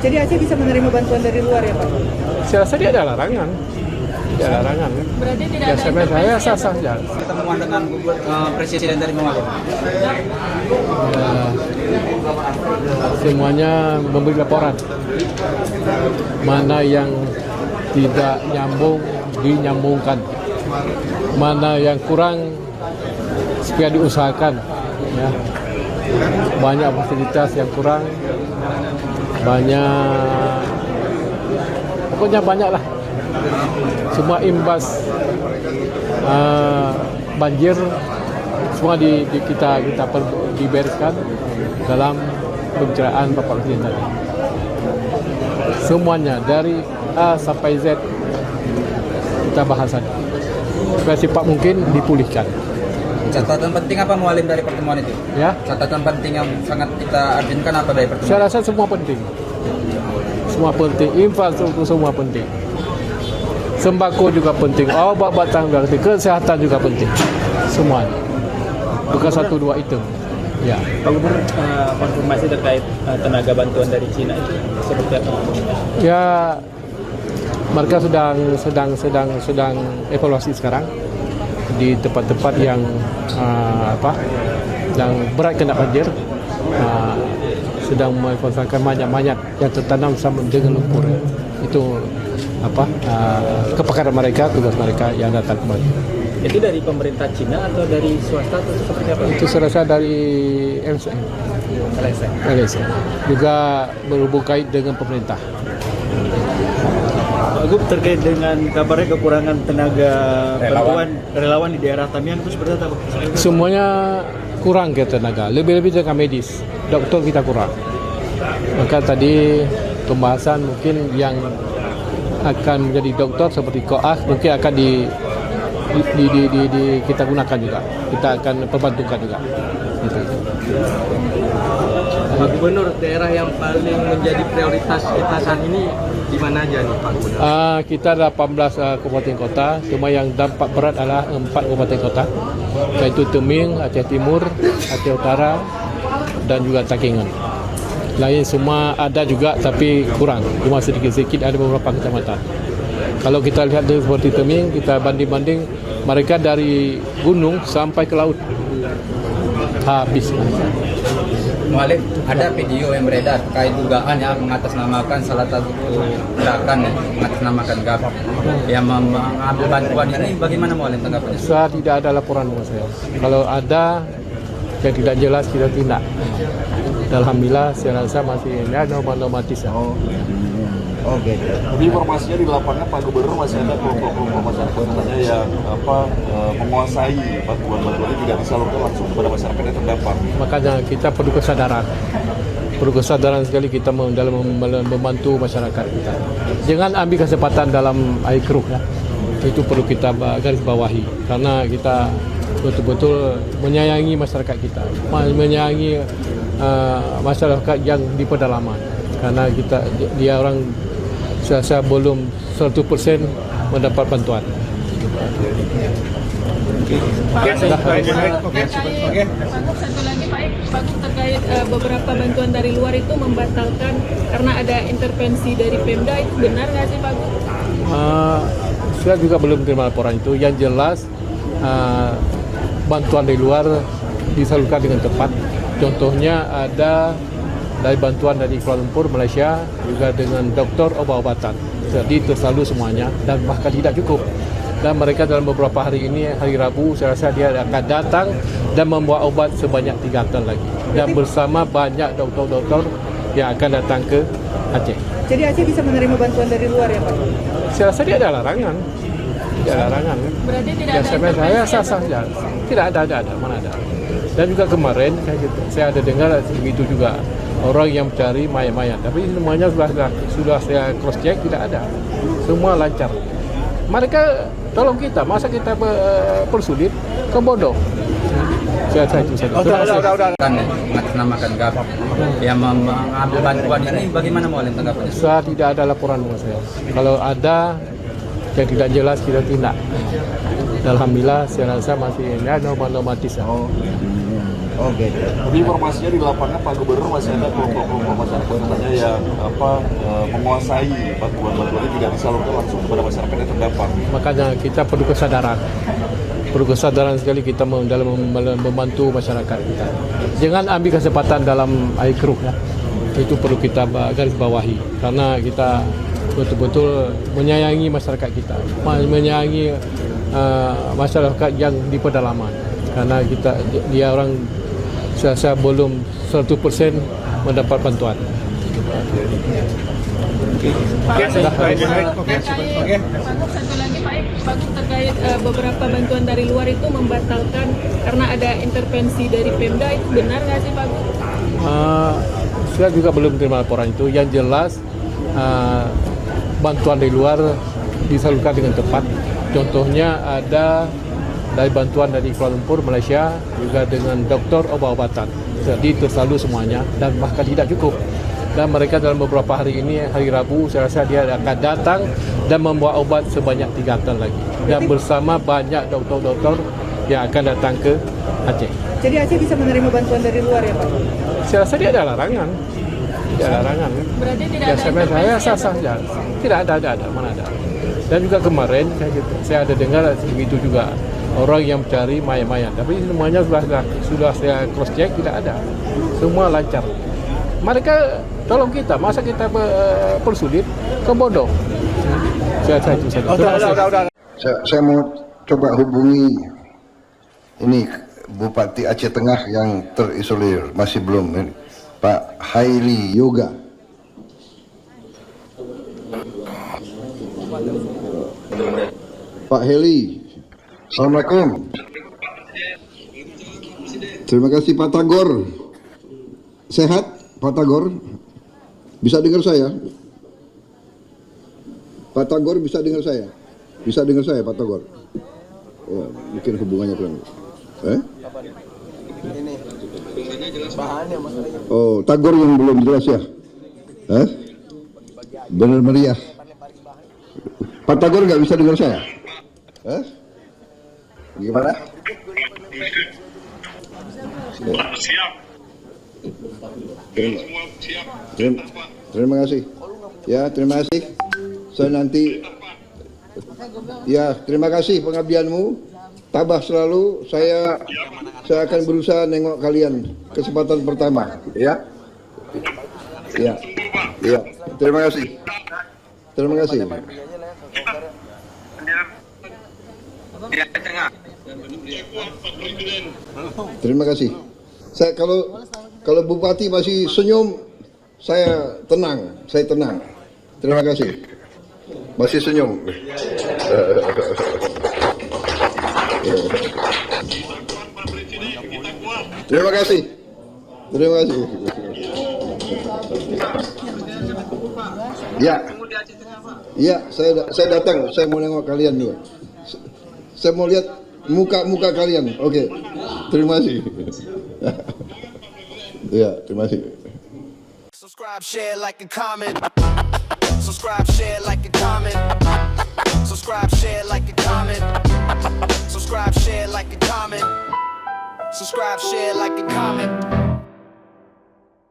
Jadi Aceh bisa menerima bantuan dari luar ya Pak? Saya rasa dia ada larangan. Tidak ada larangan. Berarti tidak Ya, ada saya intervensi sah saja. Pertemuan dengan Presiden dari Mualim. Semuanya memberi laporan. Mana yang tidak nyambung dinyambungkan. Mana yang kurang supaya diusahakan. Ya. Banyak fasilitas yang kurang. Pokoknya banyak lah. Semua imbas banjir semua kita dibereskan dalam pembicaraan Bapak Presiden tadi. Semuanya dari A sampai Z kita bahasan supaya cepat mungkin dipulihkan. Catatan penting apa Mualim dari pertemuan itu? Ya, Catatan penting yang sangat kita artikan apa dari pertemuan? saya rasa semua penting. Semua penting, infrastruktur semua penting. Sembako juga penting, obat-obatan juga penting, kesehatan juga penting. Semuanya. Bukan satu dua item. Ya. Pak Gubernur, konfirmasi terkait tenaga bantuan dari Cina itu seperti apa? Ya, mereka sedang evaluasi sekarang di tempat-tempat yang yang berat kena banjir. Sedang mengevaluasikan banyak yang tertanam sama dengan lumpur. Itu kepakaran mereka, tugas mereka yang datang kembali. Itu dari pemerintah Cina atau dari swasta atau seperti apa? Itu saya rasa dari LSM. Juga berhubung kait dengan pemerintah. Pak Gub, terkait dengan kabarnya kekurangan tenaga bantuan relawan di daerah Tamiang itu seperti apa? Semuanya kurang kita tenaga, lebih-lebih tenaga medis. Dokter kita kurang. Maka tadi pembahasan mungkin yang akan menjadi dokter seperti koas mungkin akan kita gunakan juga. Kita akan perbantukan juga. Gitu. Pak Gubernur, daerah yang paling menjadi prioritas kita saat ini di mana aja nih Pak Gubernur? Kita ada 18 kabupaten kota, cuma yang dampak berat adalah 4 kabupaten kota, yaitu Teming, Aceh Timur, Aceh Utara, dan juga Takengon. Lain semua ada juga tapi kurang, cuma sedikit-sedikit ada beberapa kecamatan. Kalau kita lihat seperti Teming, kita banding-banding mereka dari gunung sampai ke laut habis. Mualim, ada video yang beredar terkait dugaan yang mengatasnamakan salah satu gerakan mengatasnamakan GAP yang mengambil bantuan ini. Bagaimana Mualim tanggapannya? Saya tidak ada laporan dengan saya. Kalau ada yang tidak jelas kita tindak. Alhamdulillah saya rasa masih normatis. Oke. Jadi informasinya di lapangan Pak Gubernur masih ada kelompok-kelompok masyarakat katanya yang menguasai bantuan ini tidak disalurkan langsung kepada masyarakat yang terdampak. Makanya kita perlu kesadaran. Perlu kesadaran sekali kita dalam membantu masyarakat kita. Jangan ambil kesempatan dalam air keruh ya. Itu perlu kita garis bawahi karena kita betul-betul menyayangi masyarakat kita, menyayangi masyarakat yang di pedalaman. Karena dia orang saya belum 100% mendapat bantuan. Satu lagi Pak Gub, terkait beberapa bantuan dari luar itu membatalkan karena ada intervensi dari Pemda, itu benar nggak sih Pak Gub? Saya juga belum terima laporan itu. Yang jelas bantuan dari luar disalurkan dengan tepat. Contohnya ada dari bantuan dari Kuala Lumpur, Malaysia, juga dengan doktor obat-obatan. Jadi tersalur semuanya dan bahkan tidak cukup. Dan mereka dalam beberapa hari ini, hari Rabu, saya rasa dia akan datang dan membawa obat sebanyak 3 ton lagi. Dan bersama banyak doktor-doktor yang akan datang ke Aceh. Jadi Aceh bisa menerima bantuan dari luar ya Pak? Saya rasa dia ada larangan. Tidak ada larangan. Berarti tidak Ya, ada saya intervensi sah saja. Tidak ada, mana ada. Dan juga kemarin saya ada dengar begitu juga orang yang mencari mayat-mayat. Tapi semuanya sudah saya cross check, tidak ada. Semua lancar. Mereka tolong kita, masa kita persulit, ke bodoh. Saya itu saja. Kan mengatasnamakan GAP yang mengambil bantuan ini. Bagaimana Mualim tanggapannya? Saya tidak ada laporan dengan saya. Kalau ada yang tidak jelas kita tindak. Alhamdulillah saya rasa masih normatis. Oh gitu. Tapi informasinya di lapangan Pak Gubernur masih ada kelompok-kelompok masyarakat katanya yang menguasai bantuan-bantuan ini tidak disalurkan langsung kepada masyarakat yang terdampak. Makanya kita perlu kesadaran sekali kita dalam membantu masyarakat kita. Jangan ambil kesempatan dalam air keruh ya. Itu perlu kita garis bawahi karena kita betul-betul menyayangi masyarakat kita, menyayangi masyarakat yang di pedalaman karena dia orang saya belum 100% mendapat bantuan. Satu lagi Pak terkait beberapa bantuan dari luar itu membatalkan karena ada intervensi dari Pemda, itu benar nggak sih Pak? Saya juga belum terima laporan itu. Yang jelas bantuan dari luar disalurkan dengan tepat. Contohnya ada dari bantuan dari Kuala Lumpur, Malaysia, juga dengan doktor obat-obatan. Jadi tersalur semuanya dan bahkan tidak cukup. Dan mereka dalam beberapa hari ini, hari Rabu, saya rasa dia akan datang dan membawa obat sebanyak 3 ton lagi. Dan bersama banyak doktor-doktor yang akan datang ke Aceh. Jadi Aceh bisa menerima bantuan dari luar ya Pak? Saya rasa dia ada larangan. Tidak ada larangan. Berarti tidak ada Saya intervensi sah saja. Tidak ada, mana ada. Dan juga kemarin saya ada dengar begitu juga orang yang mencari mayat-mayat. Tapi semuanya sudah saya cross check, tidak ada. Semua lancar. Mereka tolong kita, masa kita persulit, kebodoh. Saya itu saja. Saya mau coba hubungi ini Bupati Aceh Tengah yang terisolir, masih belum ini, Pak Hairi Yoga. Pak Heli, Assalamualaikum. Terima kasih Pak Tagor. Sehat Pak Tagor? Bisa dengar saya? Pak Tagor bisa dengar saya? Bisa dengar saya Pak Tagor? Oh, mungkin hubungannya kurang. Oh, Tagor yang belum jelas ya? Benar meriah. Pak Tagor nggak bisa dengar saya? Gimana? Siap. Terima kasih. Ya, terima kasih. Saya nanti. Ya, terima kasih pengabdianmu. Tabah selalu. Saya akan berusaha nengok kalian kesempatan pertama. Ya. Ya. Ya. Terima kasih. Terima kasih. Terima kasih. Saya kalau Bupati masih senyum, saya tenang. Terima kasih. Masih senyum. Terima kasih. Ya, saya datang. Saya mau nengok kalian juga. Saya mau lihat muka kalian. Oke. Terima kasih. Ya, terima kasih. Subscribe, share, like, and comment. Subscribe, share, like, and comment. Subscribe, share, like, and comment. Subscribe, share, like, and comment. Subscribe, share, like, and comment.